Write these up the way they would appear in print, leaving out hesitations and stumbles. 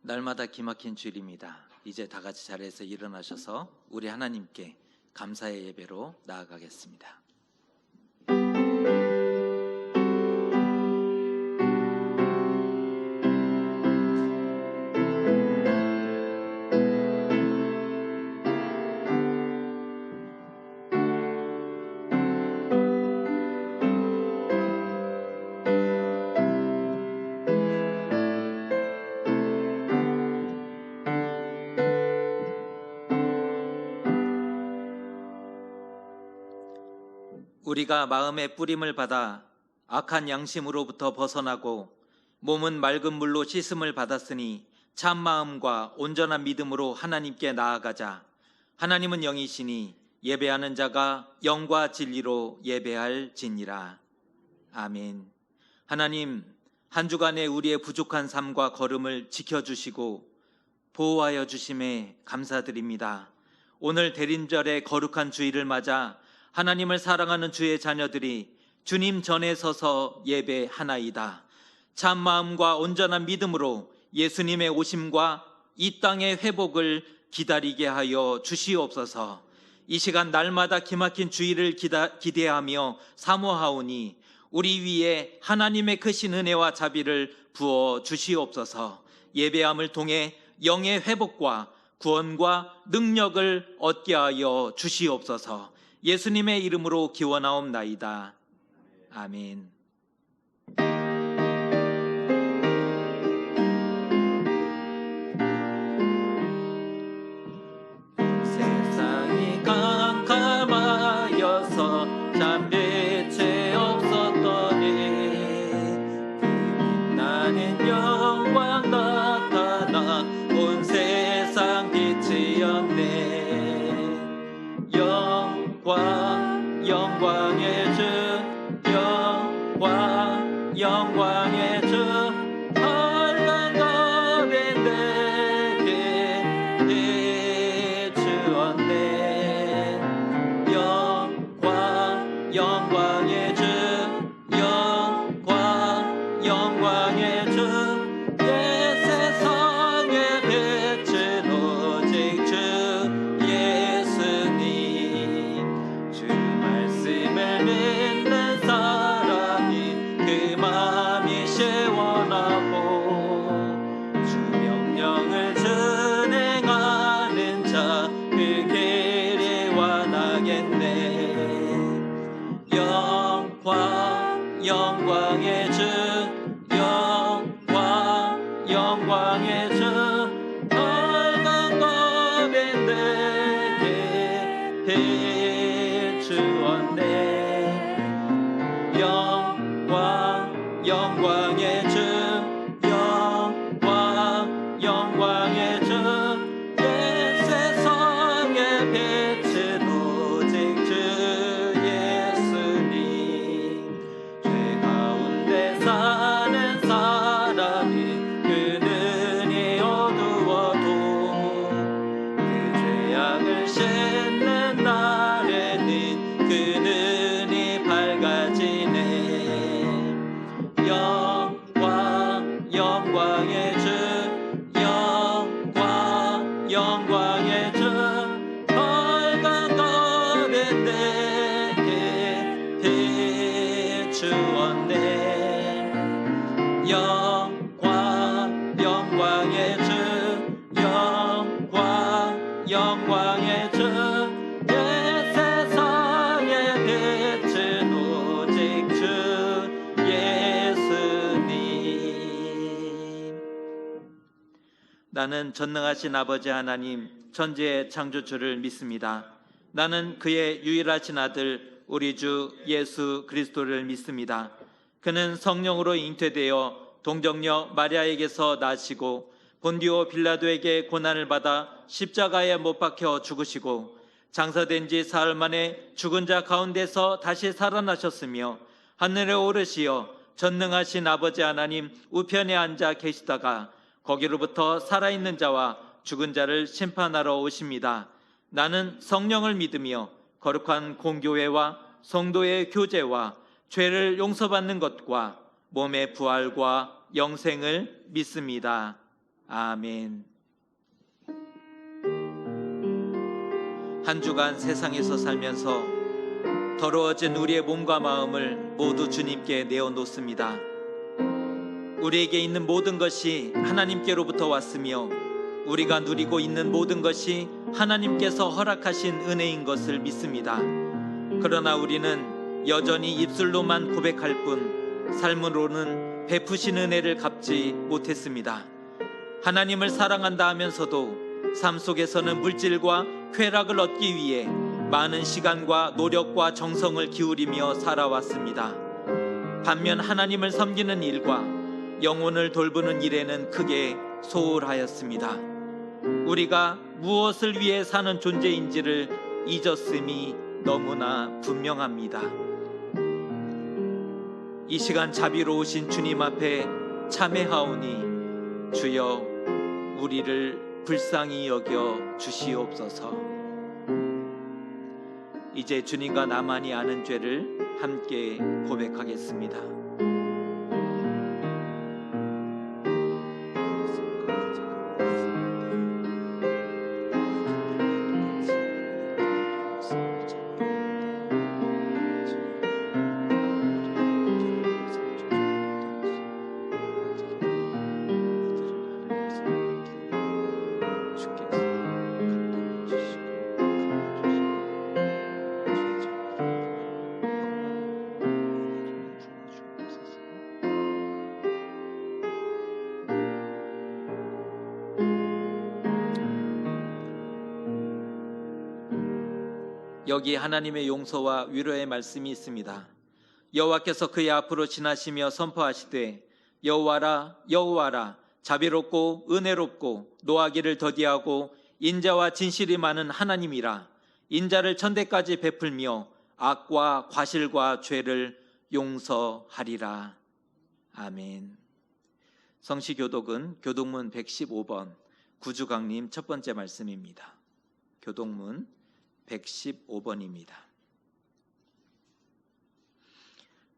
날마다 기막힌 주일입니다. 이제 다 같이 자리에서 일어나셔서 우리 하나님께 감사의 예배로 나아가겠습니다. 우리가 마음의 뿌림을 받아 악한 양심으로부터 벗어나고 몸은 맑은 물로 씻음을 받았으니 참 마음과 온전한 믿음으로 하나님께 나아가자. 하나님은 영이시니 예배하는 자가 영과 진리로 예배할지니라. 아멘. 하나님, 한 주간의 우리의 부족한 삶과 걸음을 지켜주시고 보호하여 주심에 감사드립니다. 오늘 대림절의 거룩한 주일을 맞아 하나님을 사랑하는 주의 자녀들이 주님 전에 서서 예배하나이다. 참 마음과 온전한 믿음으로 예수님의 오심과 이 땅의 회복을 기다리게 하여 주시옵소서. 이 시간 날마다 기막힌 주일을 기대하며 사모하오니 우리 위에 하나님의 크신 은혜와 자비를 부어 주시옵소서. 예배함을 통해 영의 회복과 구원과 능력을 얻게 하여 주시옵소서. 예수님의 이름으로 기원하옵나이다. 아멘. 세상이 깜깜하여서 잠빛이 없었더니 나는 영광 나타나 온 세상 빛이었네. 영광의 주, 영광의 주, 헐렁거린 내게 비추었네. 영광의 주, 영광의 주, 예, 세상의 빛은 오직 주 예수님. 주 말씀을 믿는 사람이 그 마음이 시원하고 주 명령을 준행하는 자 그 길이 완하겠네. 영광의 주, 영광의 주, 헐렁거린 내게 비추었네. 영광의 주, 영광의 주, 예, 세상의 빛은 오직 주 예수님. 죄 가운데 사는 사람이 그 눈이 어두워도 그 죄악을 씻는 날에는 그 눈이 밝아지네. 영광의 주, 영광의 주, 헐렁거린 내게 비추었네. 영광의 주, 영광의 주, 예, 세상의 빛은 오직 주 예수님. 나는 전능하신 아버지 하나님, 천지의 창조주를 믿습니다. 나는 그의 유일하신 아들 우리 주 예수 그리스도를 믿습니다. 그는 성령으로 잉태되어 동정녀 마리아에게서 나시고 본디오 빌라도에게 고난을 받아 십자가에 못 박혀 죽으시고 장사된 지 사흘 만에 죽은 자 가운데서 다시 살아나셨으며 하늘에 오르시어 전능하신 아버지 하나님 우편에 앉아 계시다가 거기로부터 살아있는 자와 죽은 자를 심판하러 오십니다. 나는 성령을 믿으며 거룩한 공교회와 성도의 교제와 죄를 용서받는 것과 몸의 부활과 영생을 믿습니다. 아멘. 한 주간 세상에서 살면서 더러워진 우리의 몸과 마음을 모두 주님께 내어놓습니다. 우리에게 있는 모든 것이 하나님께로부터 왔으며 우리가 누리고 있는 모든 것이 하나님께서 허락하신 은혜인 것을 믿습니다. 그러나 우리는 여전히 입술로만 고백할 뿐 삶으로는 베푸신 은혜를 갚지 못했습니다. 하나님을 사랑한다 하면서도 삶 속에서는 물질과 쾌락을 얻기 위해 많은 시간과 노력과 정성을 기울이며 살아왔습니다. 반면 하나님을 섬기는 일과 영혼을 돌보는 일에는 크게 소홀하였습니다. 우리가 무엇을 위해 사는 존재인지를 잊었음이 너무나 분명합니다. 이 시간 자비로우신 주님 앞에 참회하오니 주여 우리를 불쌍히 여겨 주시옵소서. 이제 주님과 나만이 아는 죄를 함께 고백하겠습니다. 여기 하나님의 용서와 위로의 말씀이 있습니다. 여호와께서 그의 앞으로 지나시며 선포하시되 여호와라 여호와라 자비롭고 은혜롭고 노하기를 더디하고 인자와 진실이 많은 하나님이라. 인자를 천대까지 베풀며 악과 과실과 죄를 용서하리라. 아멘. 성시교독은 교독문 115번 구주강림 첫 번째 말씀입니다. 교독문 115번입니다.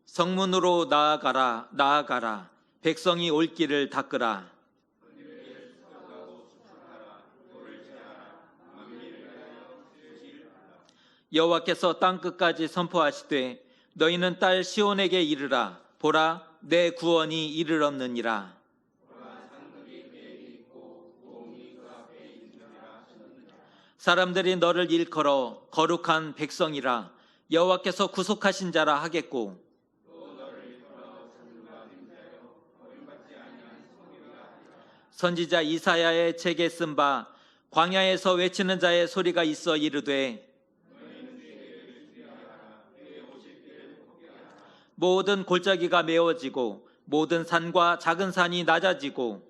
성문으로 나아가라 나아가라 백성이 올 길을 닦으라. 여호와께서 땅끝까지 선포하시되 너희는 딸 시온에게 이르라. 보라 내 구원이 이르렀느니라. 사람들이 너를 일컬어 거룩한 백성이라 여호와께서 구속하신 자라 하겠고 선지자 이사야의 책에 쓴 바 광야에서 외치는 자의 소리가 있어 이르되 모든 골짜기가 메워지고 모든 산과 작은 산이 낮아지고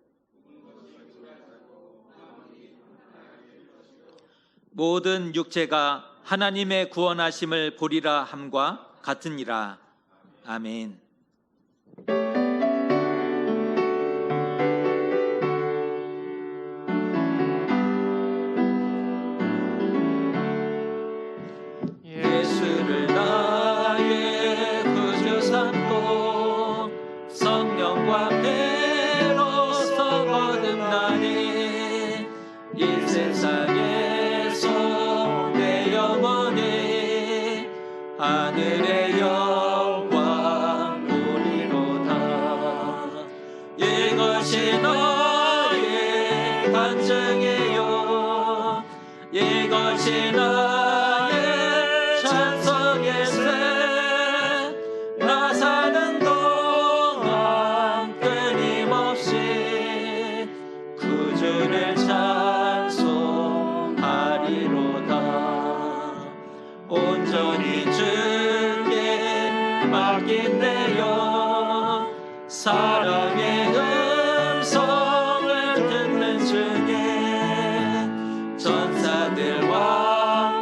모든 육체가 하나님의 구원하심을 보리라 함과 같으니라. 아멘. 예수를 나의 구주 삼고 성령과 배로서 거듭나니 이 세상에서 내 영혼이 하늘의 영광 보리로다. 이것이 너의 간증이요 이것이 나의 찬송일세. 나 사는 동안 끊임없이 구주를 찬송하리로다. 온전히 주께 맡긴대요. 사랑의 음성을 듣는 중에 전사들 왕래하는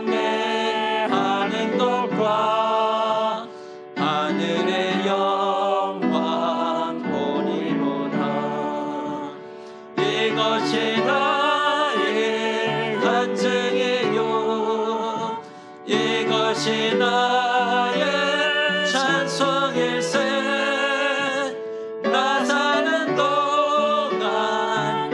것과 하늘의 영광 보리로다. 이것이 나의 간증이요 이것이 나의 찬송일세. 나 사는 동안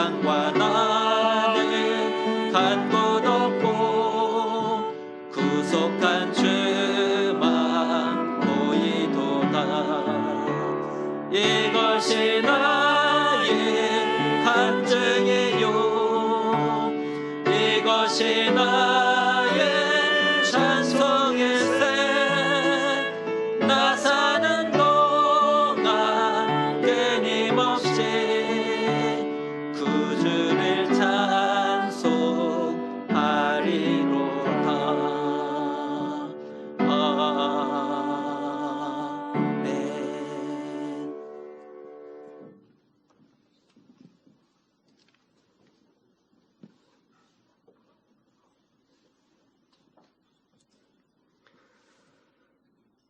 세상과 나는 간 곳 없고 구속한 주만 보이도다. 이것이 나의 간증이요, 이것이 나의 찬송일세. 나 사는 동안 끊임없이 구주를 찬송하리로다. 아멘.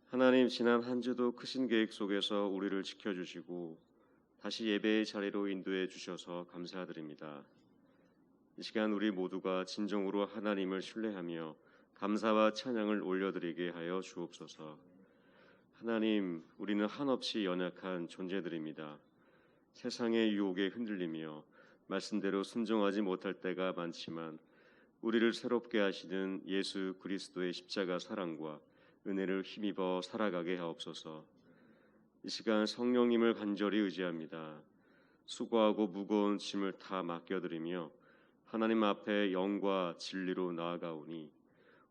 하나님, 지난 한 주도 크신 계획 속에서 우리를 지켜주시고 다시 예배의 자리로 인도해 주셔서 감사드립니다. 이 시간 우리 모두가 진정으로 하나님을 신뢰하며 감사와 찬양을 올려드리게 하여 주옵소서. 하나님, 우리는 한없이 연약한 존재들입니다. 세상의 유혹에 흔들리며 말씀대로 순종하지 못할 때가 많지만 우리를 새롭게 하시는 예수 그리스도의 십자가 사랑과 은혜를 힘입어 살아가게 하옵소서. 이 시간 성령님을 간절히 의지합니다. 수고하고 무거운 짐을 다 맡겨드리며 하나님 앞에 영과 진리로 나아가오니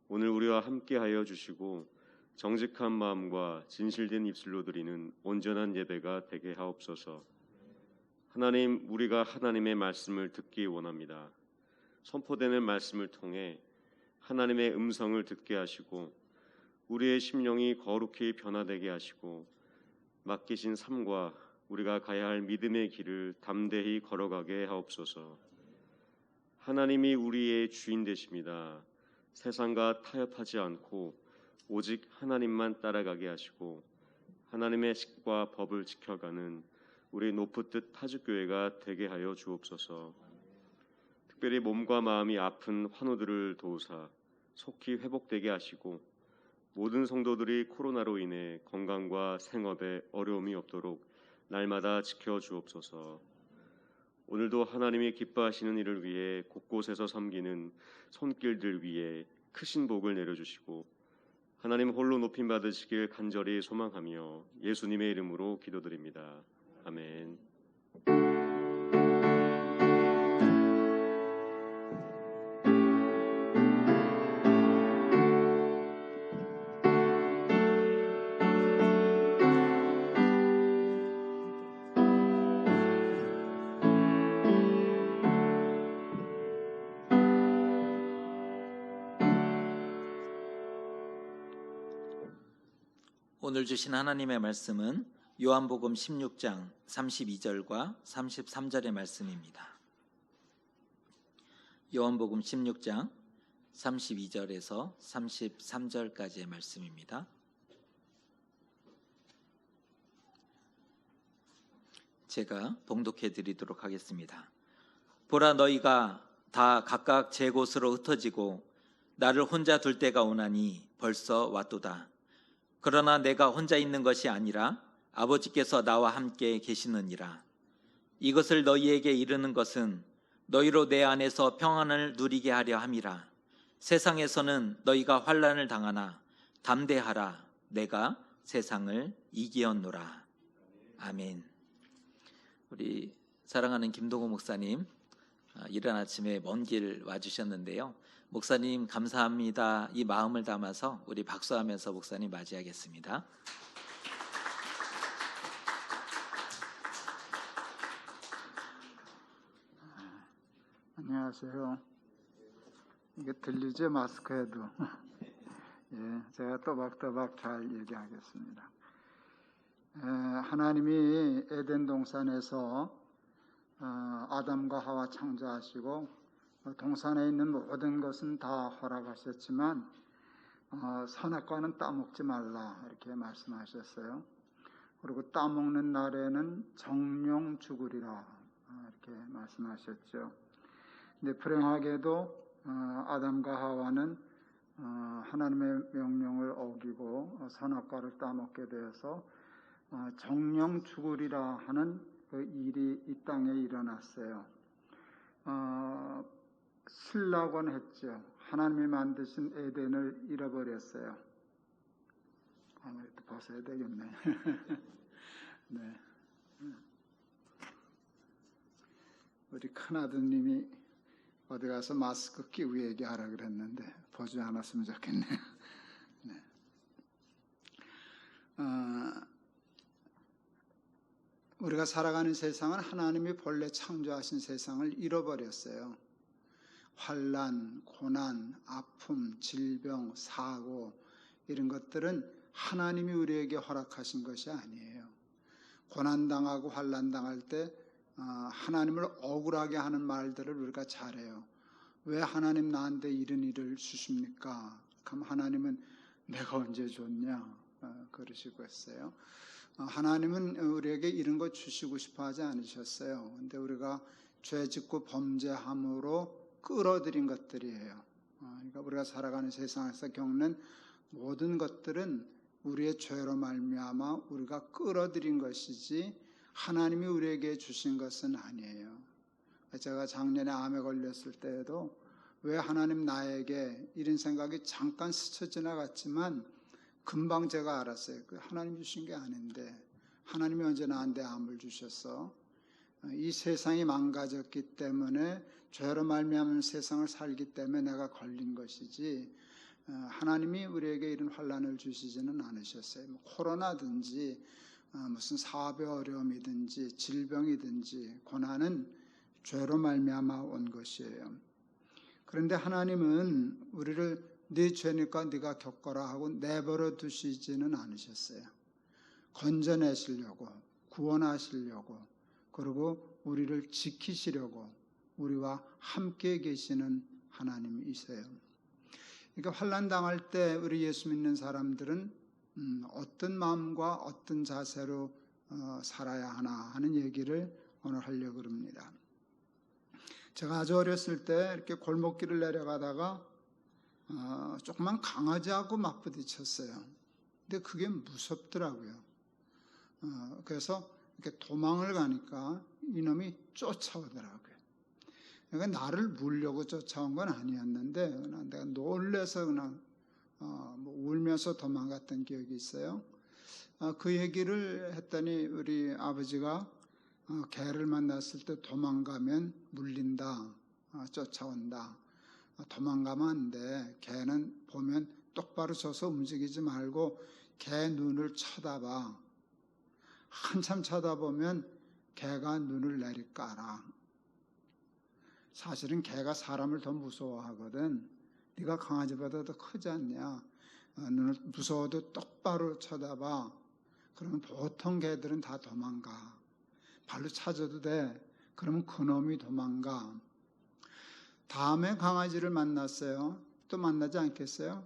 오늘 우리와 함께하여 주시고 정직한 마음과 진실된 입술로 드리는 온전한 예배가 되게 하옵소서. 하나님, 우리가 하나님의 말씀을 듣기 원합니다. 선포되는 말씀을 통해 하나님의 음성을 듣게 하시고 우리의 심령이 거룩히 변화되게 하시고 맡기신 삶과 우리가 가야 할 믿음의 길을 담대히 걸어가게 하옵소서. 하나님이 우리의 주인 되십니다. 세상과 타협하지 않고 오직 하나님만 따라가게 하시고 하나님의 식과 법을 지켜가는 우리 노프뜻 타주교회가 되게 하여 주옵소서. 특별히 몸과 마음이 아픈 환우들을 도우사 속히 회복되게 하시고 모든 성도들이 코로나로 인해 건강과 생업에 어려움이 없도록 날마다 지켜주옵소서. 오늘도 하나님이 기뻐하시는 일을 위해 곳곳에서 섬기는 손길들 위에 크신 복을 내려주시고 하나님 홀로 높임 받으시길 간절히 소망하며 예수님의 이름으로 기도드립니다. 아멘. 오늘 주신 하나님의 말씀은 요한복음 16장 32절과 33절의 말씀입니다. 요한복음 16장 32절에서 33절까지의 말씀입니다. 제가 봉독해 드리도록 하겠습니다. 보라, 너희가 다 각각 제 곳으로 흩어지고 나를 혼자 둘 때가 오나니 벌써 왔도다. 그러나 내가 혼자 있는 것이 아니라 아버지께서 나와 함께 계시느니라. 이것을 너희에게 이르는 것은 너희로 내 안에서 평안을 누리게 하려 함이라. 세상에서는 너희가 환난을 당하나 담대하라. 내가 세상을 이기었노라. 아멘. 우리 사랑하는 김동호 목사님, 이른 아침에 먼 길 와주셨는데요. 목사님 감사합니다. 이 마음을 담아서 우리 박수하면서 목사님 맞이하겠습니다. 안녕하세요. 이게 들리죠? 마스크에도. 예, 제가 또박또박 잘 얘기하겠습니다. 하나님이 에덴 동산에서 아담과 하와 창조하시고 동산에 있는 모든 것은 다 허락하셨지만 선악과는 따먹지 말라 이렇게 말씀하셨어요. 그리고 따먹는 날에는 정령 죽으리라 이렇게 말씀하셨죠. 근데 불행하게도 아담과 하와는 하나님의 명령을 어기고 선악과를 따먹게 되어서 정령 죽으리라 하는 그 일이 이 땅에 일어났어요. 쓰려고는 했죠. 하나님이 만드신 에덴을 잃어버렸어요. 아무래도 벗어야 되겠네. 네. 우리 큰아드님이 어디 가서 마스크 끼고 얘기하라 그랬는데 보지 않았으면 좋겠네요. 네. 우리가 살아가는 세상은 하나님이 본래 창조하신 세상을 잃어버렸어요. 환난, 고난, 아픔, 질병, 사고 이런 것들은 하나님이 우리에게 허락하신 것이 아니에요. 고난당하고 환난당할 때 하나님을 억울하게 하는 말들을 우리가 잘해요. 왜 하나님 나한테 이런 일을 주십니까? 그럼 하나님은 내가 언제 줬냐? 그러시고 했어요. 하나님은 우리에게 이런 거 주시고 싶어 하지 않으셨어요. 근데 우리가 죄 짓고 범죄함으로 끌어들인 것들이에요. 그러니까 우리가 살아가는 세상에서 겪는 모든 것들은 우리의 죄로 말미암아 우리가 끌어들인 것이지 하나님이 우리에게 주신 것은 아니에요. 제가 작년에 암에 걸렸을 때에도 왜 하나님 나에게 이런 생각이 잠깐 스쳐 지나갔지만 금방 제가 알았어요. 하나님 주신 게 아닌데 하나님이 언제 나한테 암을 주셨어? 이 세상이 망가졌기 때문에 죄로 말미암은 세상을 살기 때문에 내가 걸린 것이지 하나님이 우리에게 이런 환난을 주시지는 않으셨어요. 코로나든지 무슨 사업의 어려움이든지 질병이든지 고난은 죄로 말미암아 온 것이에요. 그런데 하나님은 우리를 네 죄니까 네가 겪어라 하고 내버려 두시지는 않으셨어요. 건져내시려고 구원하시려고 그리고 우리를 지키시려고 우리와 함께 계시는 하나님이세요. 그러니까 환난 당할 때 우리 예수 믿는 사람들은 어떤 마음과 어떤 자세로 살아야 하나 하는 얘기를 오늘 하려고 합니다. 제가 아주 어렸을 때 이렇게 골목길을 내려가다가 조그만 강아지하고 맞부딪혔어요. 근데 그게 무섭더라고요. 그래서 이렇게 도망을 가니까 이놈이 쫓아오더라고요. 그러니까 나를 물려고 쫓아온 건 아니었는데 내가 놀래서 그냥 울면서 도망갔던 기억이 있어요. 그 얘기를 했더니 우리 아버지가 개를 만났을 때 도망가면 물린다, 쫓아온다. 도망가면 안 돼. 개는 보면 똑바로 서서 움직이지 말고 개 눈을 쳐다봐. 한참 쳐다보면 개가 눈을 내리깔아. 사실은 개가 사람을 더 무서워하거든. 네가 강아지보다 더 크지 않냐. 눈을 무서워도 똑바로 쳐다봐. 그러면 보통 개들은 다 도망가. 발로 찾아도 돼. 그러면 그놈이 도망가. 다음에 강아지를 만났어요. 또 만나지 않겠어요?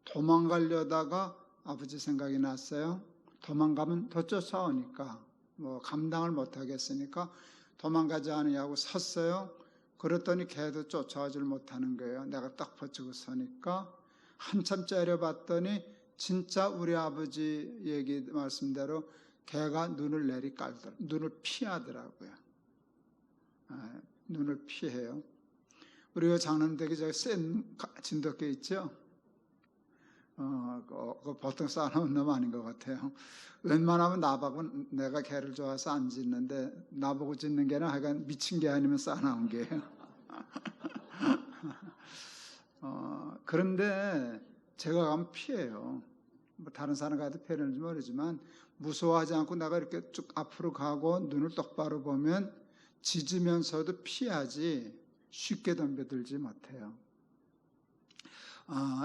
도망가려다가 아버지 생각이 났어요. 도망가면 더 쫓아오니까 감당을 못하겠으니까 도망가지 않으냐고 섰어요. 그랬더니 개도 쫓아오질 못하는 거예요. 내가 딱 버티고 서니까 한참 째려봤더니 진짜 우리 아버지 얘기 말씀대로 개가 눈을 내리깔더라고요. 눈을 피하더라고요. 눈을 피해요. 우리가 장난되게 저기 센 진돗개 있죠? 보통 쌓아놓은 놈 아닌 것 같아요. 웬만하면 나보고 내가 개를 좋아해서 안 짖는데 나보고 짖는 개는 하여간 미친 개 아니면 쌓아놓은 개예요. 그런데 제가 가면 피해요. 다른 사람 가도 피하는지 모르지만 무서워하지 않고 내가 이렇게 쭉 앞으로 가고 눈을 똑바로 보면 짖으면서도 피하지 쉽게 덤벼들지 못해요.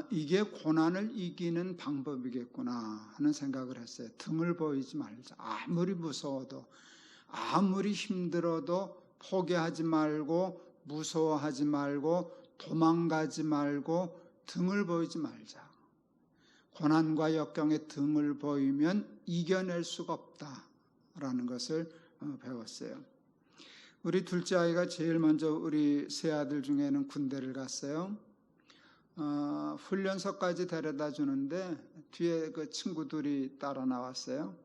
이게 고난을 이기는 방법이겠구나 하는 생각을 했어요. 등을 보이지 말자. 아무리 무서워도 아무리 힘들어도 포기하지 말고 무서워하지 말고 도망가지 말고 등을 보이지 말자. 고난과 역경의 등을 보이면 이겨낼 수가 없다라는 것을 배웠어요. 우리 둘째 아이가 제일 먼저 우리 세 아들 중에는 군대를 갔어요. 훈련소까지 데려다 주는데 뒤에 그 친구들이 따라 나왔어요.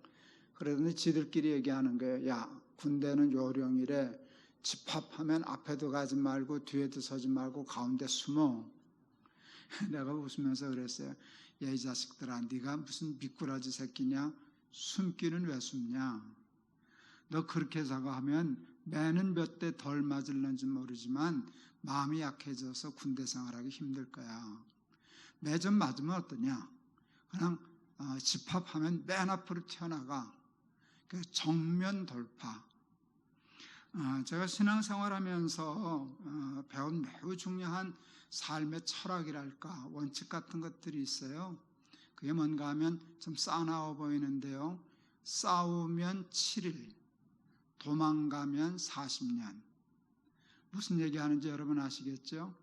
그러더니 지들끼리 얘기하는 거예요. 야, 군대는 요령이래. 집합하면 앞에도 가지 말고 뒤에도 서지 말고 가운데 숨어. 내가 웃으면서 그랬어요. 야, 이 자식들아, 네가 무슨 미꾸라지 새끼냐? 숨기는 왜 숨냐? 너 그렇게 생각하면 매는 몇 대 덜 맞을는지 모르지만 마음이 약해져서 군대 생활하기 힘들 거야. 매 좀 맞으면 어떠냐? 그냥 집합하면 맨 앞으로 튀어나가. 그 정면 돌파. 제가 신앙생활하면서 배운 매우 중요한 삶의 철학이랄까 원칙 같은 것들이 있어요. 그게 뭔가 하면 좀 싸나워 보이는데요. 싸우면 7일, 도망가면 40년. 무슨 얘기하는지 여러분 아시겠죠?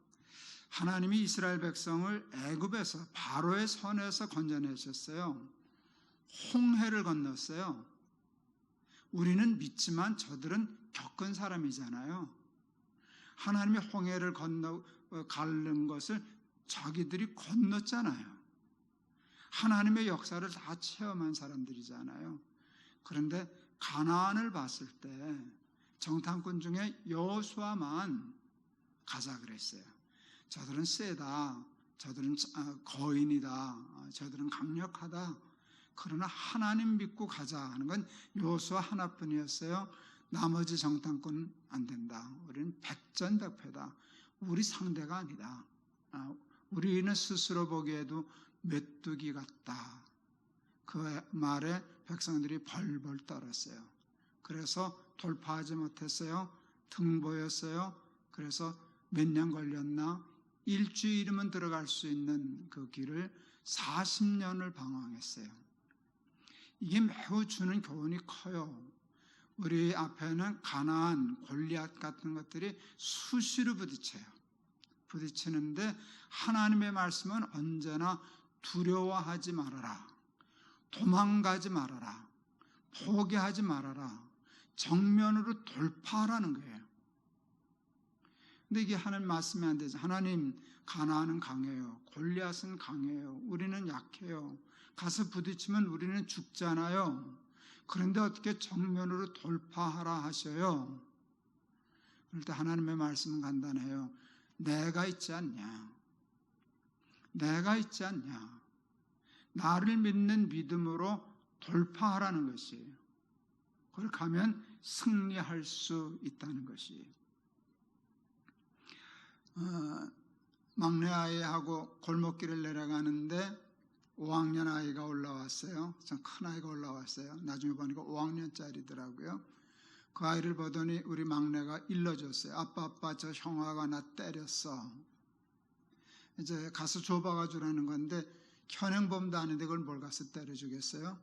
하나님이 이스라엘 백성을 애굽에서 바로의 손에서 건져내셨어요. 홍해를 건넜어요. 우리는 믿지만 저들은 겪은 사람이잖아요. 하나님이 홍해를 가른 것을 자기들이 건넜잖아요. 하나님의 역사를 다 체험한 사람들이잖아요. 그런데 가나안을 봤을 때 정탐꾼 중에 여호수아만 가자 그랬어요. 저들은 세다, 저들은 거인이다, 저들은 강력하다. 그러나 하나님 믿고 가자 하는 건 여호수아 하나뿐이었어요. 나머지 정탐꾼은 안 된다. 우리는 백전백패다. 우리 상대가 아니다. 우리는 스스로 보기에도 메뚜기 같다. 그 말에 백성들이 벌벌 떨었어요. 그래서 돌파하지 못했어요. 등보였어요. 그래서 몇 년 걸렸나? 일주일이면 들어갈 수 있는 그 길을 40년을 방황했어요. 이게 매우 주는 교훈이 커요. 우리 앞에는 가나안, 골리앗 같은 것들이 수시로 부딪혀요. 부딪히는데 하나님의 말씀은 언제나 두려워하지 말아라. 도망가지 말아라. 포기하지 말아라. 정면으로 돌파하라는 거예요. 근데 이게 하나님 말씀이 안 되죠. 하나님, 가나안은 강해요. 골리앗은 강해요. 우리는 약해요. 가서 부딪히면 우리는 죽잖아요. 그런데 어떻게 정면으로 돌파하라 하셔요? 그럴 때 하나님의 말씀은 간단해요. 내가 있지 않냐? 내가 있지 않냐? 나를 믿는 믿음으로 돌파하라는 것이에요. 그렇게 하면 승리할 수 있다는 것이에요. 막내 아이하고 골목길을 내려가는데 5학년 아이가 올라왔어요. 좀 큰 아이가 올라왔어요. 나중에 보니까 5학년짜리더라고요. 그 아이를 보더니 우리 막내가 일러줬어요. 아빠, 저 형아가 나 때렸어. 이제 가서 줘봐가 주라는 건데 현행범도 아닌데 그걸 뭘 가서 때려주겠어요?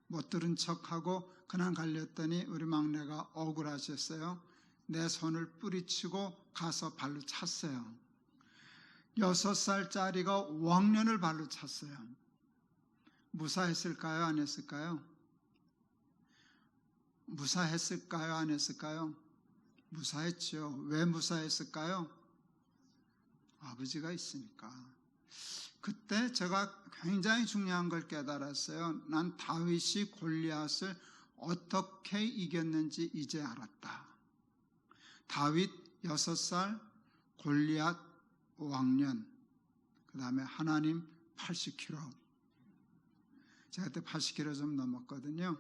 못 들은 척하고 그냥 갈렸더니 우리 막내가 억울하셨어요. 내 손을 뿌리치고 가서 발로 찼어요. 6살짜리가 5학년을 발로 찼어요. 무사했을까요? 안 했을까요? 무사했을까요? 안 했을까요? 무사했죠. 왜 무사했을까요? 아버지가 있으니까. 그때 제가 굉장히 중요한 걸 깨달았어요. 난 다윗이 골리앗을 어떻게 이겼는지 이제 알았다. 다윗 6살, 골리앗 5학년, 그 다음에 하나님 80kg. 제가 그때 80kg 좀 넘었거든요.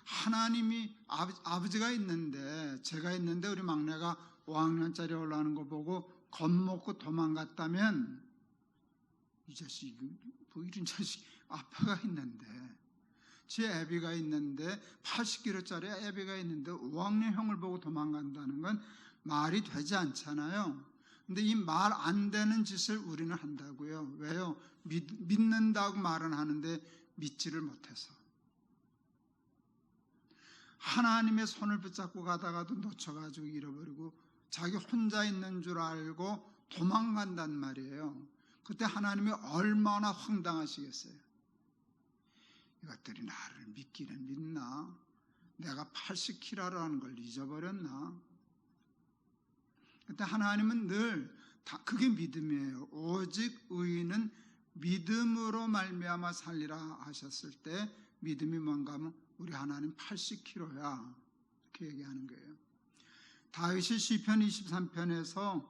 하나님이 아버지가 있는데, 제가 있는데 우리 막내가 5학년짜리 올라오는 거 보고 겁먹고 도망갔다면 이 자식, 뭐 이런 자식, 아빠가 있는데, 제 애비가 있는데 80kg짜리 애비가 있는데 5학년 형을 보고 도망간다는 건 말이 되지 않잖아요. 근데 이 말 안 되는 짓을 우리는 한다고요. 왜요? 믿는다고 말은 하는데 믿지를 못해서. 하나님의 손을 붙잡고 가다가도 놓쳐가지고 잃어버리고 자기 혼자 있는 줄 알고 도망간단 말이에요. 그때 하나님이 얼마나 황당하시겠어요. 이것들이 나를 믿기는 믿나? 내가 80kg라는 걸 잊어버렸나? 그때 하나님은 늘 그게 믿음이에요. 오직 의인은 믿음으로 말미암아 살리라 하셨을 때 믿음이 뭔가 하면 우리 하나님 80kg야 이렇게 얘기하는 거예요. 다윗이 시편 23편에서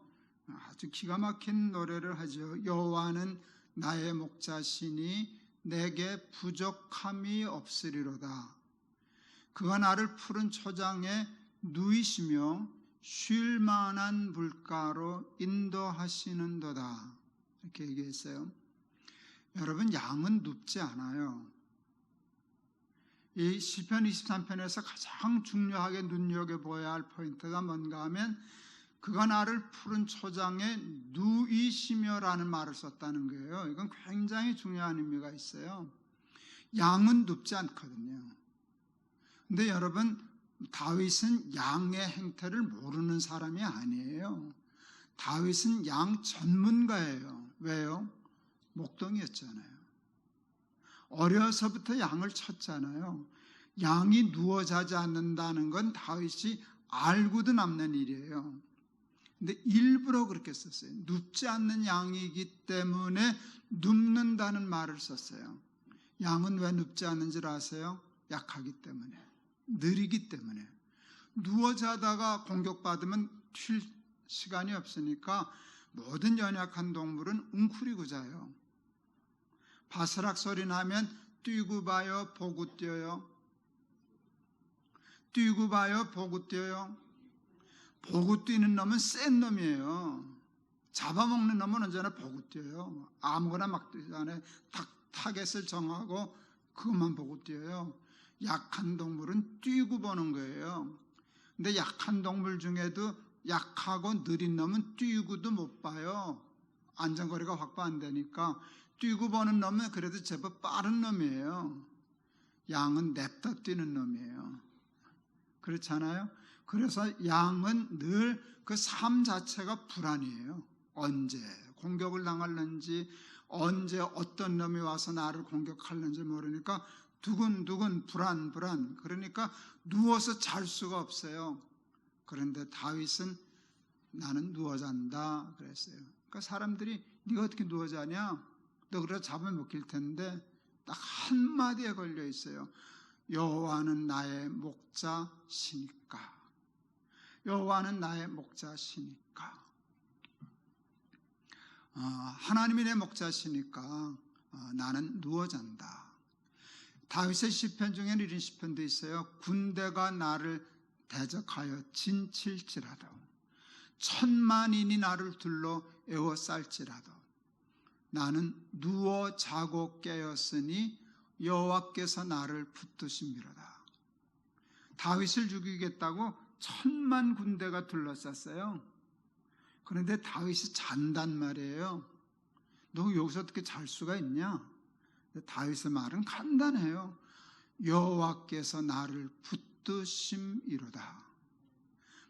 아주 기가 막힌 노래를 하죠. 여호와는 나의 목자시니 내게 부족함이 없으리로다. 그가 나를 푸른 초장에 누이시며 쉴 만한 물가로 인도하시는도다. 이렇게 얘기했어요. 여러분, 양은 눕지 않아요. 이 시편 23편에서 가장 중요하게 눈여겨보아야 할 포인트가 뭔가 하면 그가 나를 푸른 초장에 누이시며라는 말을 썼다는 거예요. 이건 굉장히 중요한 의미가 있어요. 양은 눕지 않거든요. 근데 여러분, 다윗은 양의 행태를 모르는 사람이 아니에요. 다윗은 양 전문가예요. 왜요? 목동이었잖아요. 어려서부터 양을 쳤잖아요. 양이 누워 자지 않는다는 건 다윗이 알고도 남는 일이에요. 근데 일부러 그렇게 썼어요. 눕지 않는 양이기 때문에 눕는다는 말을 썼어요. 양은 왜 눕지 않는 줄 아세요? 약하기 때문에, 느리기 때문에. 누워 자다가 공격받으면 튈 시간이 없으니까 모든 연약한 동물은 웅크리고 자요. 바스락 소리 나면 뛰고 봐요, 보고 뛰어요. 뛰고 봐요, 보고 뛰어요. 보고 뛰는 놈은 센 놈이에요. 잡아먹는 놈은 언제나 보고 뛰어요. 아무거나 막 뛰지 않아요. 타겟을 정하고 그것만 보고 뛰어요. 약한 동물은 뛰고 보는 거예요. 근데 약한 동물 중에도 약하고 느린 놈은 뛰고도 못 봐요. 안전거리가 확보 안 되니까. 뛰고 보는 놈은 그래도 제법 빠른 놈이에요. 양은 냅다 뛰는 놈이에요. 그렇잖아요? 그래서 양은 늘 그 삶 자체가 불안이에요. 언제 공격을 당할는지, 언제 어떤 놈이 와서 나를 공격할는지 모르니까 두근두근 불안. 그러니까 누워서 잘 수가 없어요. 그런데 다윗은 나는 누워 잔다 그랬어요. 그러니까 사람들이 네가 어떻게 누워 자냐? 너 그러다 잡으면 먹힐 텐데 딱 한마디에 걸려 있어요. 여호와는 나의 목자시니까. 여호와는 나의 목자시니까. 하나님이 내 목자시니까 나는 누워 잔다. 다윗의 시편 중에는 이런 시편도 있어요. 군대가 나를 대적하여 진칠지라도, 천만인이 나를 둘러 에워쌀지라도 나는 누워 자고 깨었으니 여호와께서 나를 붙드심이로다. 다윗을 죽이겠다고 1000만 군대가 둘러쌌어요. 그런데 다윗이 잔단 말이에요. 너 여기서 어떻게 잘 수가 있냐? 다윗의 말은 간단해요. 여호와께서 나를 붙드심이로다.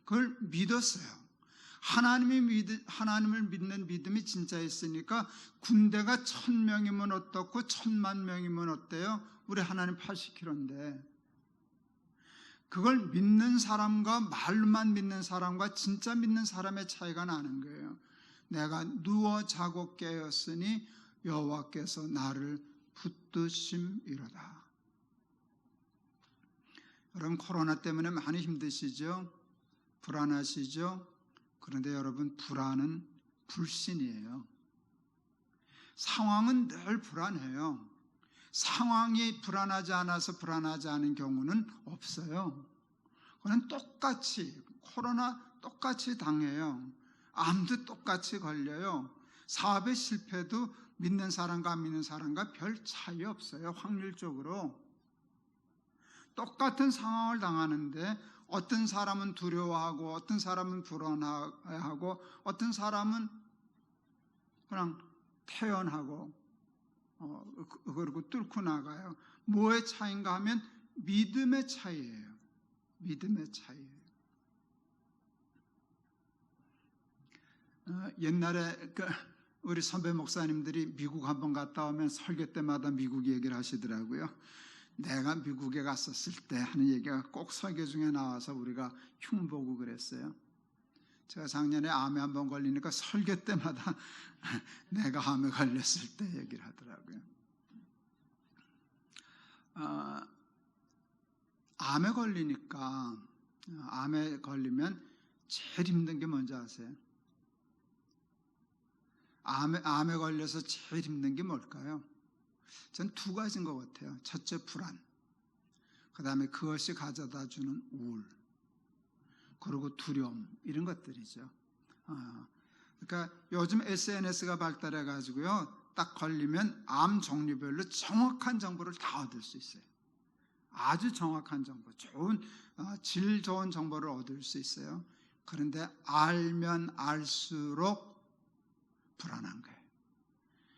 그걸 믿었어요. 하나님을 믿는 믿음이 진짜였으니까 군대가 1000명이면 어떻고 1000만 명이면 어때요? 우리 하나님 80kg인데 그걸 믿는 사람과 말로만 믿는 사람과 진짜 믿는 사람의 차이가 나는 거예요. 내가 누워 자고 깨었으니 여호와께서 나를 붙드심이로다. 여러분, 코로나 때문에 많이 힘드시죠? 불안하시죠? 그런데 여러분, 불안은 불신이에요. 상황은 늘 불안해요. 상황이 불안하지 않아서 불안하지 않은 경우는 없어요. 그건 똑같이, 코로나 똑같이 당해요. 암도 똑같이 걸려요. 사업의 실패도 믿는 사람과 안 믿는 사람과 별 차이 없어요. 확률적으로. 똑같은 상황을 당하는데 어떤 사람은 두려워하고 어떤 사람은 불안해하고 어떤 사람은 그냥 태연하고 그리고 뚫고 나가요. 뭐의 차이인가 하면 믿음의 차이예요. 믿음의 차이예요. 옛날에 우리 선배 목사님들이 미국 한번 갔다 오면 설교 때마다 미국 얘기를 하시더라고요. 내가 미국에 갔었을 때 하는 얘기가 꼭 설교 중에 나와서 우리가 흉보고 그랬어요. 제가 작년에 암에 한번 걸리니까 설교 때마다 내가 암에 걸렸을 때 얘기를 하더라고요. 암에 걸리면 제일 힘든 게 뭔지 아세요? 암에 걸려서 제일 힘든 게 뭘까요? 전 두 가지인 것 같아요. 첫째, 불안. 그 다음에 그것이 가져다 주는 우울. 그리고 두려움. 이런 것들이죠. 그러니까 요즘 SNS가 발달해 가지고요, 딱 걸리면 암 종류별로 정확한 정보를 다 얻을 수 있어요. 아주 정확한 정보, 질 좋은 정보를 얻을 수 있어요. 그런데 알면 알수록 불안한 거예요.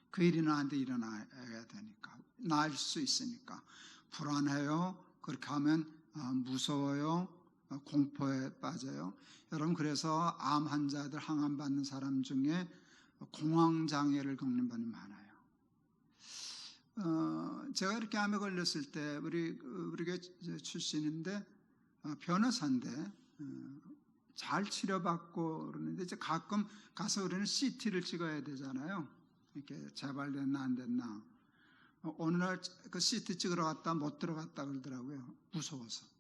그 일이 나한테 일어나야 되니까, 날 수 있으니까 불안해요. 그렇게 하면 무서워요. 공포에 빠져요. 여러분, 그래서 암 환자들, 항암 받는 사람 중에 공황장애를 겪는 분이 많아요. 제가 이렇게 암에 걸렸을 때 우리 교회 출신인데 변호사인데 잘 치료받고 그러는데 이제 가끔 가서 우리는 CT를 찍어야 되잖아요. 이렇게 재발됐나 안 됐나. 어느 날 그 CT 찍으러 갔다 못 들어갔다 그러더라고요. 무서워서.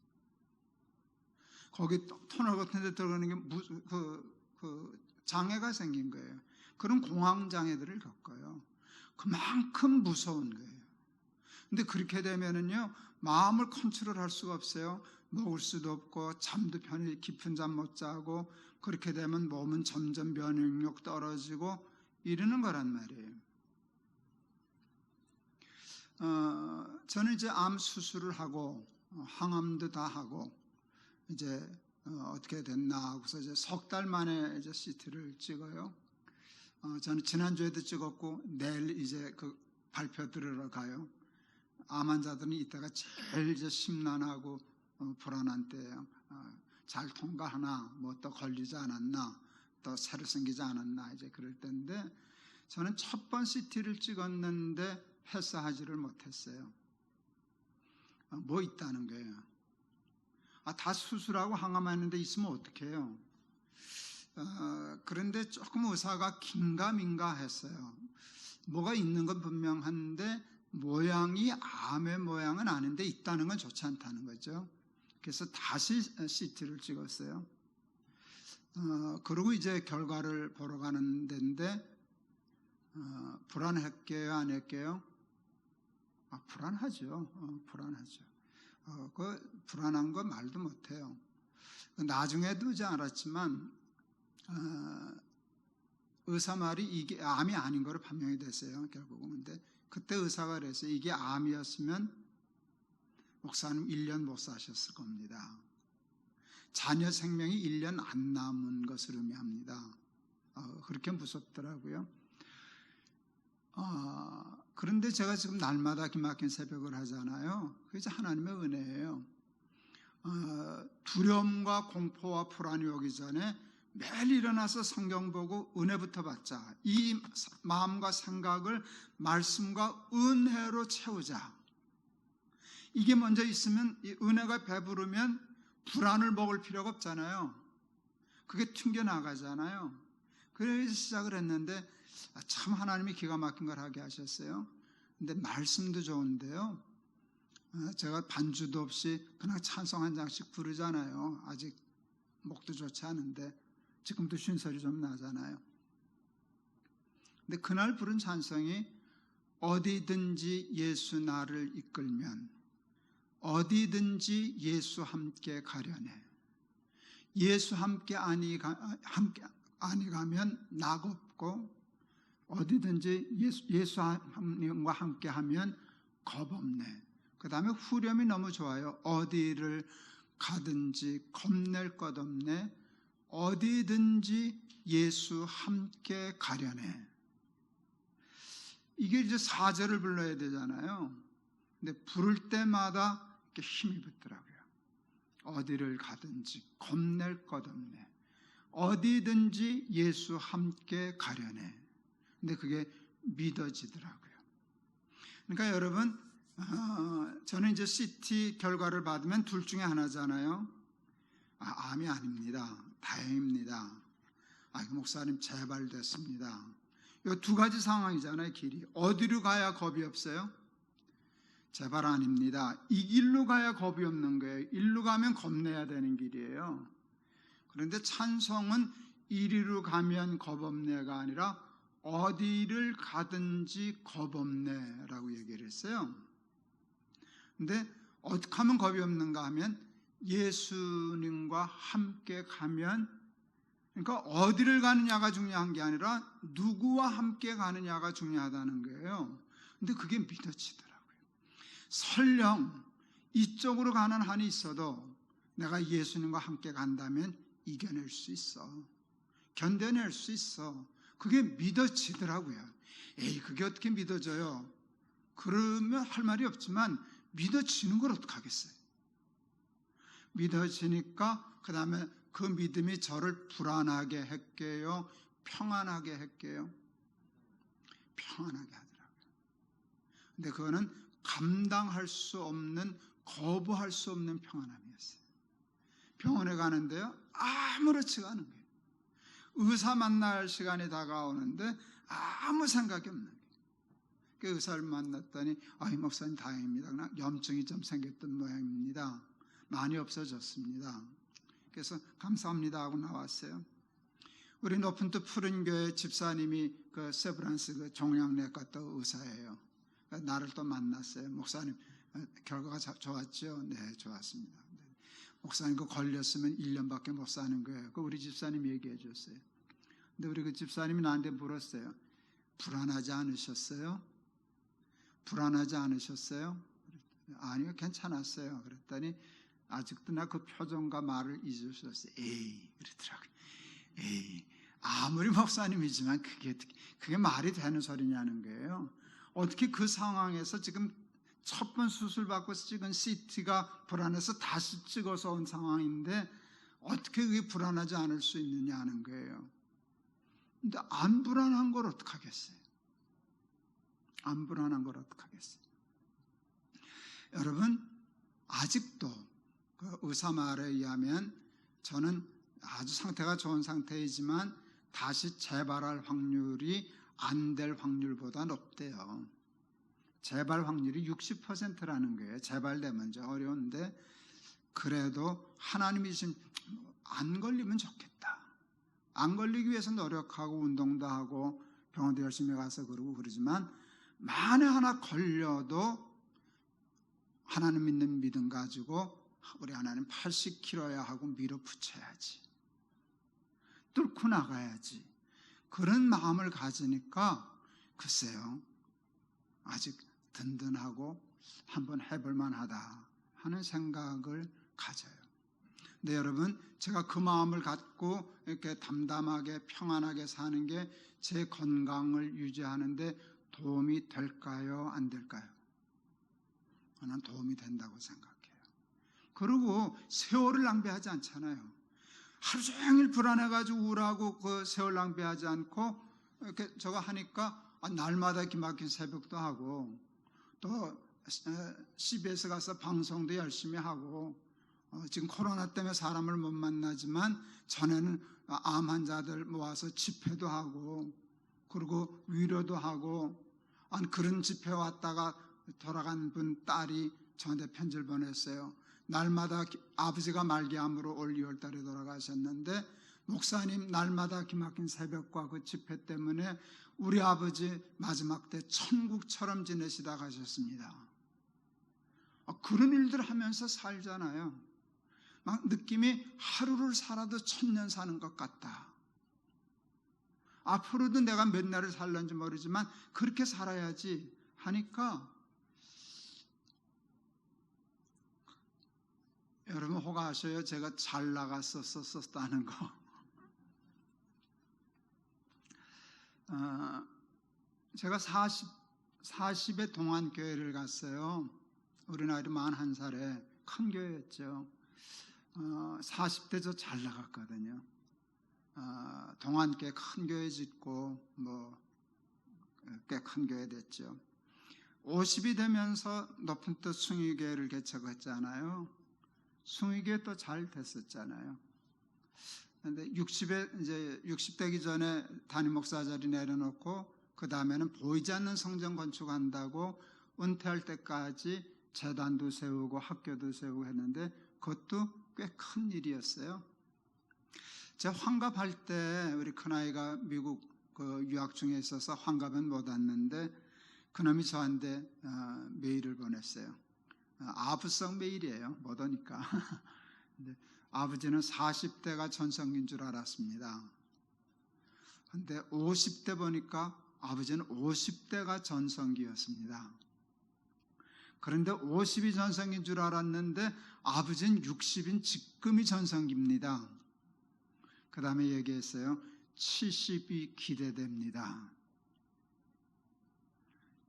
거기 터널 같은 데 들어가는 게 장애가 생긴 거예요. 그런 공황장애들을 겪어요. 그만큼 무서운 거예요. 근데 그렇게 되면은요, 마음을 컨트롤할 수가 없어요. 먹을 수도 없고, 잠도 편히 깊은 잠 못 자고, 그렇게 되면 몸은 점점 면역력 떨어지고 이러는 거란 말이에요. 저는 이제 암 수술을 하고, 항암도 다 하고, 이제 어떻게 됐나 하고서 이제 석 달 만에 이제 CT를 찍어요. 저는 지난주에도 찍었고 내일 이제 그 발표 들으러 가요. 암 환자들은 이때가 제일 이제 심란하고 불안한 때예요. 잘 통과하나, 뭐 또 걸리지 않았나, 또 새로 생기지 않았나, 이제 그럴 때인데 저는 첫 번 CT를 찍었는데 패스하지를 못했어요. 뭐 있다는 거예요. 다 수술하고 항암하는데 있으면 어떡해요? 그런데 조금 의사가 긴가민가 했어요. 뭐가 있는 건 분명한데 모양이 암의 모양은 아닌데 있다는 건 좋지 않다는 거죠. 그래서 다시 CT를 찍었어요. 그리고 이제 결과를 보러 가는 데인데 불안했게요, 안 했게요? 불안하죠. 불안하죠. 그 불안한 거 말도 못해요. 나중에도 이제 알았지만 의사 말이 이게 암이 아닌 거로 판명이 됐어요. 결국은. 근데 그때 의사가 그랬어요. 이게 암이었으면 목사님 1년 못 사셨을 겁니다. 자녀 생명이 1년 안 남은 것을 의미합니다. 그렇게 무섭더라고요. 그런데 제가 지금 날마다 기막힌 새벽을 하잖아요. 그게 이제 하나님의 은혜예요. 두려움과 공포와 불안이 오기 전에 매일 일어나서 성경 보고 은혜부터 받자. 이 마음과 생각을 말씀과 은혜로 채우자. 이게 먼저 있으면, 이 은혜가 배부르면 불안을 먹을 필요가 없잖아요. 그게 튕겨나가잖아요. 그래서 시작을 했는데 참 하나님이 기가 막힌 걸 하게 하셨어요. 근데 말씀도 좋은데요, 제가 반주도 없이 그냥 찬송 한 장씩 부르잖아요. 아직 목도 좋지 않은데 지금도 쉰소리 좀 나잖아요. 근데 그날 부른 찬송이 어디든지 예수 나를 이끌면, 어디든지 예수 함께 가려네. 예수 함께 아니 가면 낙 없고, 어디든지 예수 하나님과 함께 하면 겁 없네. 그 다음에 후렴이 너무 좋아요. 어디를 가든지 겁낼 것 없네. 어디든지 예수 함께 가려네. 이게 이제 4절을 불러야 되잖아요. 근데 부를 때마다 이렇게 힘이 붙더라고요. 어디를 가든지 겁낼 것 없네. 어디든지 예수 함께 가려네. 근데 그게 믿어지더라고요. 그러니까 여러분, 저는 이제 CT 결과를 받으면 둘 중에 하나잖아요. 암이 아닙니다. 다행입니다. 목사님 재발됐습니다. 이 두 가지 상황이잖아요. 길이 어디로 가야 겁이 없어요? 재발 아닙니다. 이 길로 가야 겁이 없는 거예요. 일로 가면 겁내야 되는 길이에요. 그런데 찬송은 이리로 가면 겁없네가 아니라 어디를 가든지 겁없네라고 얘기를 했어요. 근데 어떻게 하면 겁이 없는가 하면 예수님과 함께 가면, 그러니까 어디를 가느냐가 중요한 게 아니라 누구와 함께 가느냐가 중요하다는 거예요. 근데 그게 믿어지더라고요. 설령 이쪽으로 가는 한이 있어도 내가 예수님과 함께 간다면 이겨낼 수 있어. 견뎌낼 수 있어. 그게 믿어지더라고요. 에이, 그게 어떻게 믿어져요? 그러면 할 말이 없지만 믿어지는 걸 어떡하겠어요? 믿어지니까 그 다음에 그 믿음이 저를 불안하게 했게요? 평안하게 했게요? 평안하게 하더라고요. 근데 그거는 감당할 수 없는, 거부할 수 없는 평안함이었어요. 병원에 가는데요, 아무렇지가 않은 거예요. 의사 만날 시간이 다가오는데 아무 생각이 없는 거예요. 그 의사를 만났더니 이 목사님 다행입니다. 그냥 염증이 좀 생겼던 모양입니다. 많이 없어졌습니다. 그래서 감사합니다 하고 나왔어요. 우리 높은 뜻 푸른 교회 집사님이 그 세브란스 그 종양내과 또 의사예요. 나를 또 만났어요. 목사님 결과가 좋았죠? 네, 좋았습니다. 목사님 그 걸렸으면 1년밖에 못 사는 거예요. 그 우리 집사님이 얘기해 줬어요. 근데 우리 그 집사님이 나한테 물었어요. 불안하지 않으셨어요? 불안하지 않으셨어요? 아니요, 괜찮았어요. 그랬더니 아직도 나 그 표정과 말을 잊을 수 없어요. 에이, 그러더라고요. 에이, 아무리 목사님이지만 그게 말이 되는 소리냐는 거예요. 어떻게 그 상황에서 지금 첫 번 수술 받고 찍은 CT가 불안해서 다시 찍어서 온 상황인데 어떻게 그게 불안하지 않을 수 있느냐는 거예요. 근데 안 불안한 걸 어떡하겠어요? 안 불안한 걸 어떡하겠어요? 여러분, 아직도 그 의사 말에 의하면 저는 아주 상태가 좋은 상태이지만 다시 재발할 확률이 안 될 확률보다 높대요. 재발 확률이 60%라는 거예요. 재발되면 좀 어려운데 그래도 하나님이 지금 안 걸리면 좋겠다. 안 걸리기 위해서 노력하고 운동도 하고 병원도 열심히 가서 그러고 그러지만 만에 하나 걸려도 하나님 믿는 믿음 가지고 우리 하나님 80kg야 하고 밀어붙여야지. 뚫고 나가야지. 그런 마음을 가지니까 글쎄요. 아직 든든하고 한번 해볼 만하다 하는 생각을 가져요. 근데 여러분, 제가 그 마음을 갖고 이렇게 담담하게 평안하게 사는 게 제 건강을 유지하는데 도움이 될까요? 안 될까요? 저는 도움이 된다고 생각해요. 그리고 세월을 낭비하지 않잖아요. 하루 종일 불안해가지고 우울하고 그 세월 낭비하지 않고 이렇게 저거 하니까 날마다 기막힌 새벽도 하고 또 CBS 가서 방송도 열심히 하고 지금 코로나 때문에 사람을 못 만나지만 전에는 암 환자들 모아서 집회도 하고 그리고 위로도 하고 그런 집회 왔다가 돌아간 분 딸이 저한테 편지를 보냈어요. 날마다 아버지가 말기암으로 올 2월 달에 돌아가셨는데 목사님 날마다 기막힌 새벽과 그 집회 때문에 우리 아버지 마지막 때 천국처럼 지내시다 가셨습니다. 그런 일들 하면서 살잖아요. 막 느낌이 하루를 살아도 1000년 사는 것 같다. 앞으로도 내가 몇 날을 살는지 모르지만 그렇게 살아야지 하니까 여러분 호가하셔요. 제가 잘 나갔었다는 거. 제가 40에 동안교회를 갔어요. 우리 나이로 41살에 큰 교회였죠. 40대 저 잘 나갔거든요. 동안교회 큰 교회 짓고 꽤 큰 교회 됐죠. 50이 되면서 높은 뜻 숭의교회를 개척했잖아요. 숭의교회 또 잘 됐었잖아요. 그런데 60 되기 전에 담임 목사 자리 내려놓고 그 다음에는 보이지 않는 성전 건축한다고 은퇴할 때까지 재단도 세우고 학교도 세우고 했는데 그것도 꽤 큰 일이었어요. 제가 환갑할 때 우리 큰아이가 미국 그 유학 중에 있어서 환갑은 못 왔는데 그놈이 저한테 메일을 보냈어요. 아부성 메일이에요. 못 오니까. 근데 아버지는 40대가 전성기인 줄 알았습니다. 근데 50대 보니까 아버지는 50대가 전성기였습니다. 그런데 50이 전성기인 줄 알았는데 아버지는 60인 지금이 전성기입니다. 그 다음에 얘기했어요. 70이 기대됩니다.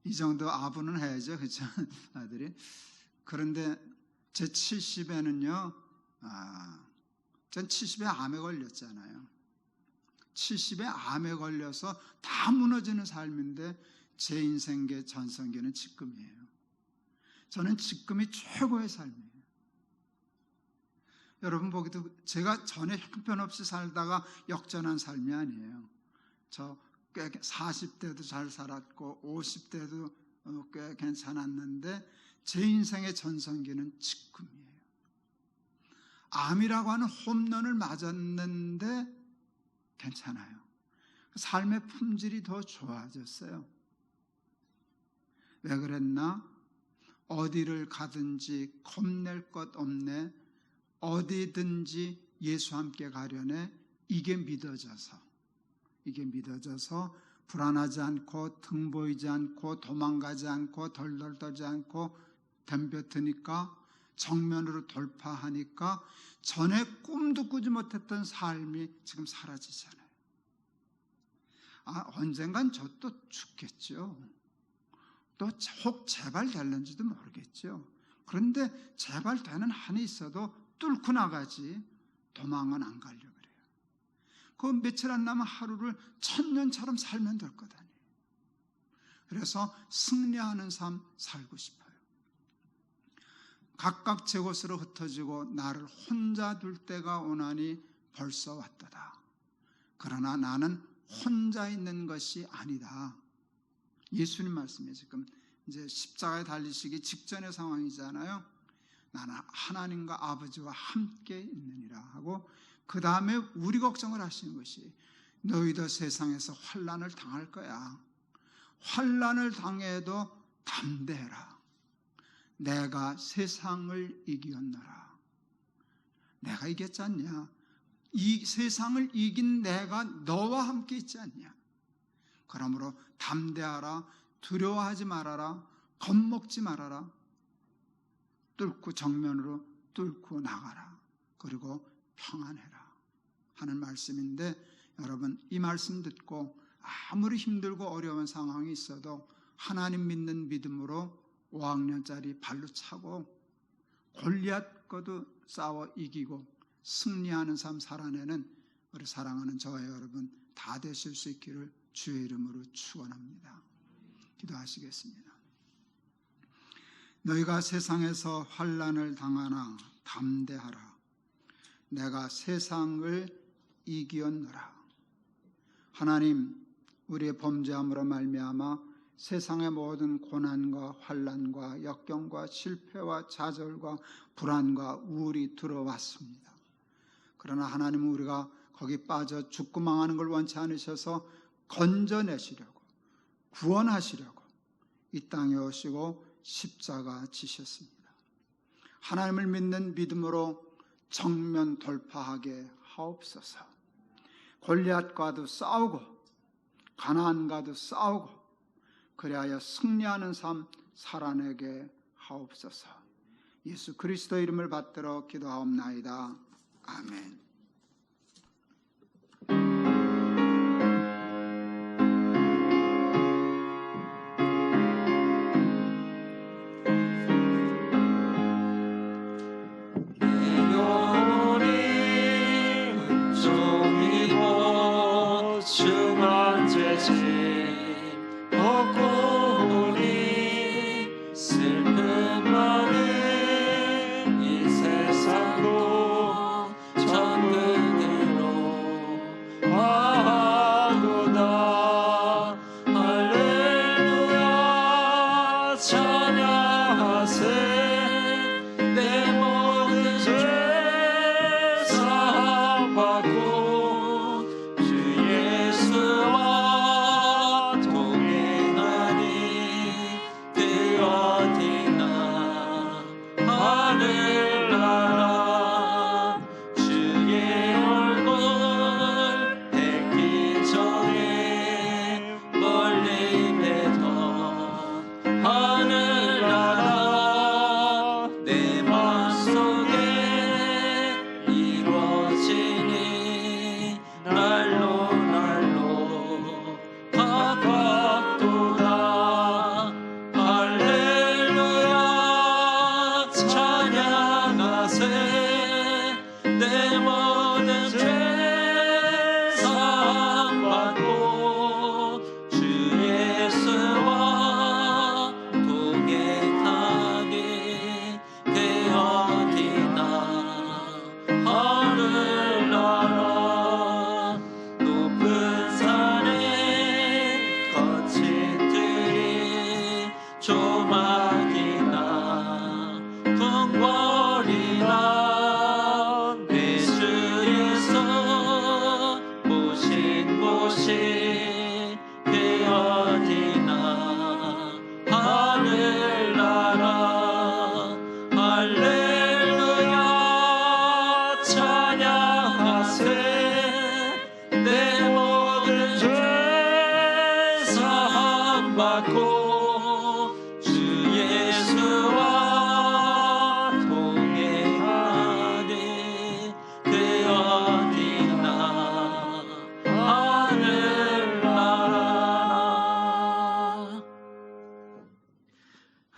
이 정도 아부는 해야죠. 그렇죠? 아들이. 그런데 제 70에는요. 전 70에 암에 걸렸잖아요. 70에 암에 걸려서 다 무너지는 삶인데 제 인생의 전성기는 지금이에요. 저는 지금이 최고의 삶이에요. 여러분 보기도 제가 전에 형편없이 살다가 역전한 삶이 아니에요. 저 꽤 40대도 잘 살았고 50대도 꽤 괜찮았는데 제 인생의 전성기는 지금이에요. 암이라고 하는 홈런을 맞았는데 괜찮아요. 삶의 품질이 더 좋아졌어요. 왜 그랬나? 어디를 가든지 겁낼 것 없네. 어디든지 예수와 함께 가려네. 이게 믿어져서 불안하지 않고 등 보이지 않고 도망가지 않고 덜덜 떨지 않고 덤벼드니까 정면으로 돌파하니까 전에 꿈도 꾸지 못했던 삶이 지금 사라지잖아요. 언젠간 저 또 죽겠죠. 또 혹 재발될는지도 모르겠죠. 그런데 재발되는 한이 있어도 뚫고 나가지 도망은 안 가려고 그래요. 그 며칠 안 남은 하루를 천년처럼 살면 될 것 아니에요. 그래서 승리하는 삶 살고 싶어요. 각각 제 곳으로 흩어지고 나를 혼자 둘 때가 오나니 벌써 왔도다. 그러나 나는 혼자 있는 것이 아니다. 예수님 말씀이에요. 지금 이제 십자가에 달리시기 직전의 상황이잖아요. 나는 하나님과 아버지와 함께 있느니라 하고 그 다음에 우리 걱정을 하시는 것이 너희도 세상에서 환난을 당할 거야. 환난을 당해도 담대해라. 내가 세상을 이겼노라. 내가 이겼지 않냐? 이 세상을 이긴 내가 너와 함께 있지 않냐? 그러므로 담대하라. 두려워하지 말아라. 겁먹지 말아라. 정면으로 뚫고 나가라. 그리고 평안해라 하는 말씀인데 여러분 이 말씀 듣고 아무리 힘들고 어려운 상황이 있어도 하나님 믿는 믿음으로 5학년짜리 발로 차고 골리앗과도 싸워 이기고 승리하는 삶 살아내는 우리 사랑하는 저와 여러분 다 되실 수 있기를 주의 이름으로 축원합니다. 기도하시겠습니다. 너희가 세상에서 환난을 당하나 담대하라. 내가 세상을 이기었노라. 하나님, 우리의 범죄함으로 말미암아 세상의 모든 고난과 환난과 역경과 실패와 좌절과 불안과 우울이 들어왔습니다. 그러나 하나님은 우리가 거기 빠져 죽고 망하는 걸 원치 않으셔서 건져내시려고 구원하시려고 이 땅에 오시고 십자가 지셨습니다. 하나님을 믿는 믿음으로 정면 돌파하게 하옵소서. 골리앗과도 싸우고 가나안과도 싸우고 그리하여 승리하는 삶 살아내게 하옵소서. 예수 그리스도 이름을 받들어 기도하옵나이다. 아멘. 내 모든 죄 사함받고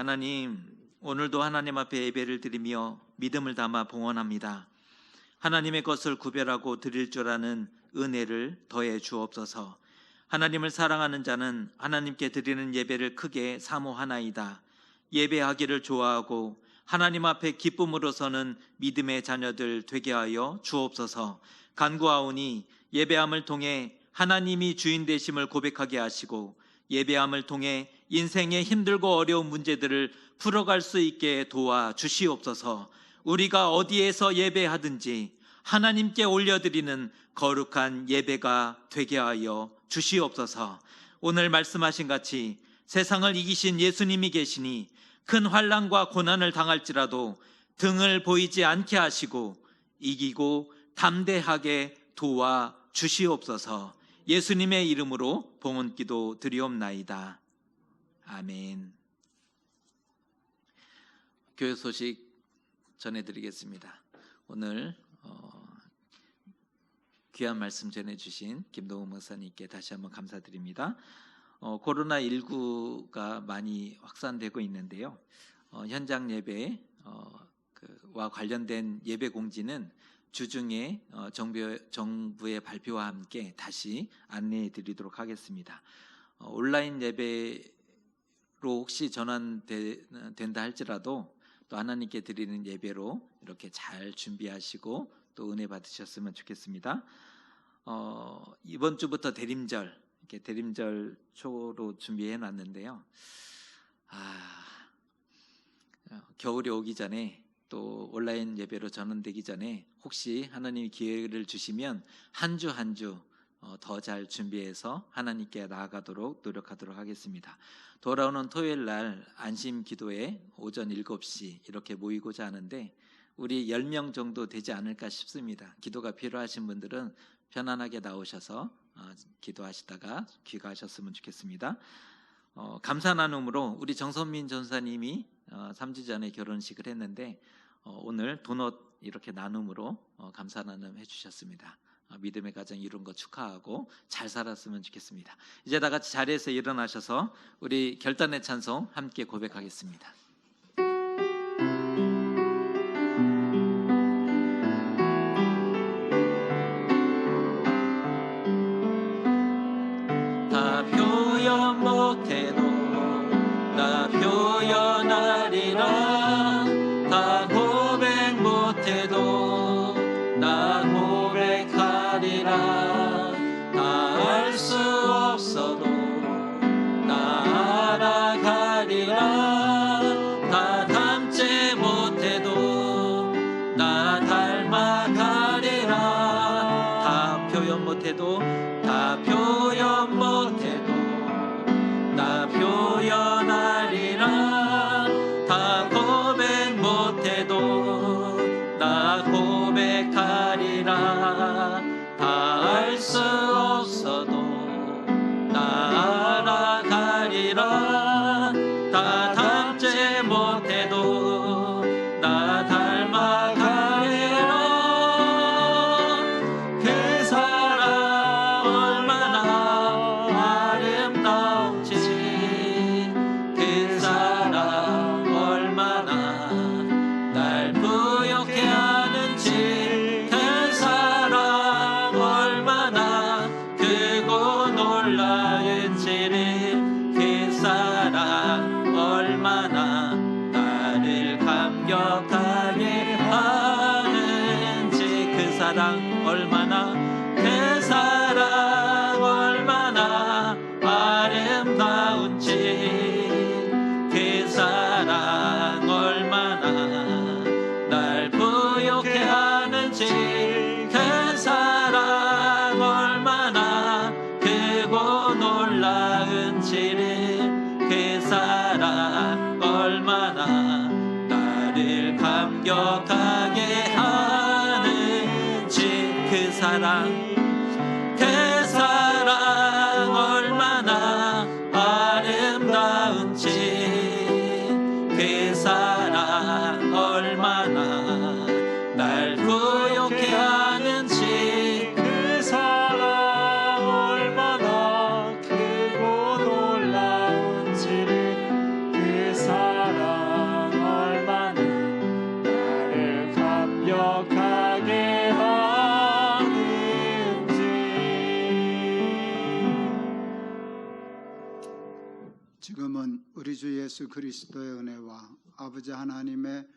하나님, 오늘도 하나님 앞에 예배를 드리며 믿음을 담아 봉헌합니다. 하나님의 것을 구별하고 드릴 줄 아는 은혜를 더해 주옵소서. 하나님을 사랑하는 자는 하나님께 드리는 예배를 크게 사모하나이다. 예배하기를 좋아하고 하나님 앞에 기쁨으로서는 믿음의 자녀들 되게 하여 주옵소서. 간구하오니 예배함을 통해 하나님이 주인 되심을 고백하게 하시고 예배함을 통해 인생의 힘들고 어려운 문제들을 풀어갈 수 있게 도와 주시옵소서. 우리가 어디에서 예배하든지 하나님께 올려드리는 거룩한 예배가 되게 하여 주시옵소서. 오늘 말씀하신 같이 세상을 이기신 예수님이 계시니 큰 환난과 고난을 당할지라도 등을 보이지 않게 하시고 이기고 담대하게 도와 주시옵소서. 예수님의 이름으로 봉헌기도 드리옵나이다. 아멘. 교회 소식 전해드리겠습니다. 오늘 귀한 말씀 전해주신 김동훈 목사님께 다시 한번 감사드립니다. 코로나19가 많이 확산되고 있는데요. 현장 예배와 관련된 예배 공지는 주중에 정부의 발표와 함께 다시 안내해 드리도록 하겠습니다. 온라인 예배로 혹시 전환된다 할지라도 또 하나님께 드리는 예배로 이렇게 잘 준비하시고 또 은혜 받으셨으면 좋겠습니다. 이번 주부터 대림절, 이렇게 대림절 초로 준비해 놨는데요. 겨울이 오기 전에 또 온라인 예배로 전환되기 전에 혹시 하나님이 기회를 주시면 한 주 한 주 더 잘 준비해서 하나님께 나아가도록 노력하도록 하겠습니다. 돌아오는 토요일 날 안심 기도회 오전 7시 이렇게 모이고자 하는데 우리 10명 정도 되지 않을까 싶습니다. 기도가 필요하신 분들은 편안하게 나오셔서 기도하시다가 귀가하셨으면 좋겠습니다. 감사 나눔으로 우리 정선민 전사님이 3주 전에 결혼식을 했는데 오늘 도넛 이렇게 나눔으로 감사 나눔 해주셨습니다. 믿음의 가정 이룬 거 축하하고 잘 살았으면 좋겠습니다. 이제 다 같이 자리에서 일어나셔서 우리 결단의 찬송 함께 고백하겠습니다. 다 표현 못해도 나 표현하리라. 다 고백 못해도 나 고백하리라. 다 알 수 없어도 나 알아가리라. 다 닮지 못해도 나 닮아가리라. 다 표현 못해도 다 표현 못해도 나 표현하리라. 다 고백 못해도 나 고백하리라. 다 알 수 없어도 나 알아가리라. 다 닮지 못해도 나 닮아가리라. 그 사랑 얼마나 아름다운지 그 사랑 얼마나 날 부욕해 하는지 그 사랑 얼마나 크고 놀라운지를 그 사랑 얼마나 나를 감격하게 하는지 그 사랑 얼마나 그 사랑 얼마나 아름다운지 그 사랑 얼마나 날 부욕해 하는지 그 사랑 얼마나 크고 놀라운지를 그 사랑 얼마나 나를 감격하게 하는지 그 사랑 얼마나 아름다운지 그 사랑 얼마나 날 부욕해 하는지 그 사랑 얼마나 크고 놀라운지를 그 사랑 예수 그리스도의 은혜와 아버지 하나님의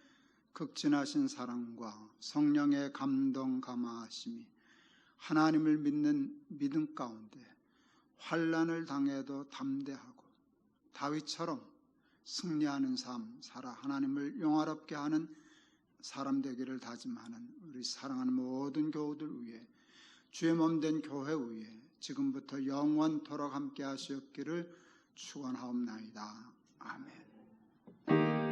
극진하신 사랑과 성령의 감동 감화하심이 하나님을 믿는 믿음 가운데 환난을 당해도 담대하고 다윗처럼 승리하는 삶 살아 하나님을 영화롭게 하는 사람 되기를 다짐하는 우리 사랑하는 모든 교우들 위해 주의 몸된 교회 위에 지금부터 영원토록 함께 하시옵기를 축원하옵나이다. 아멘.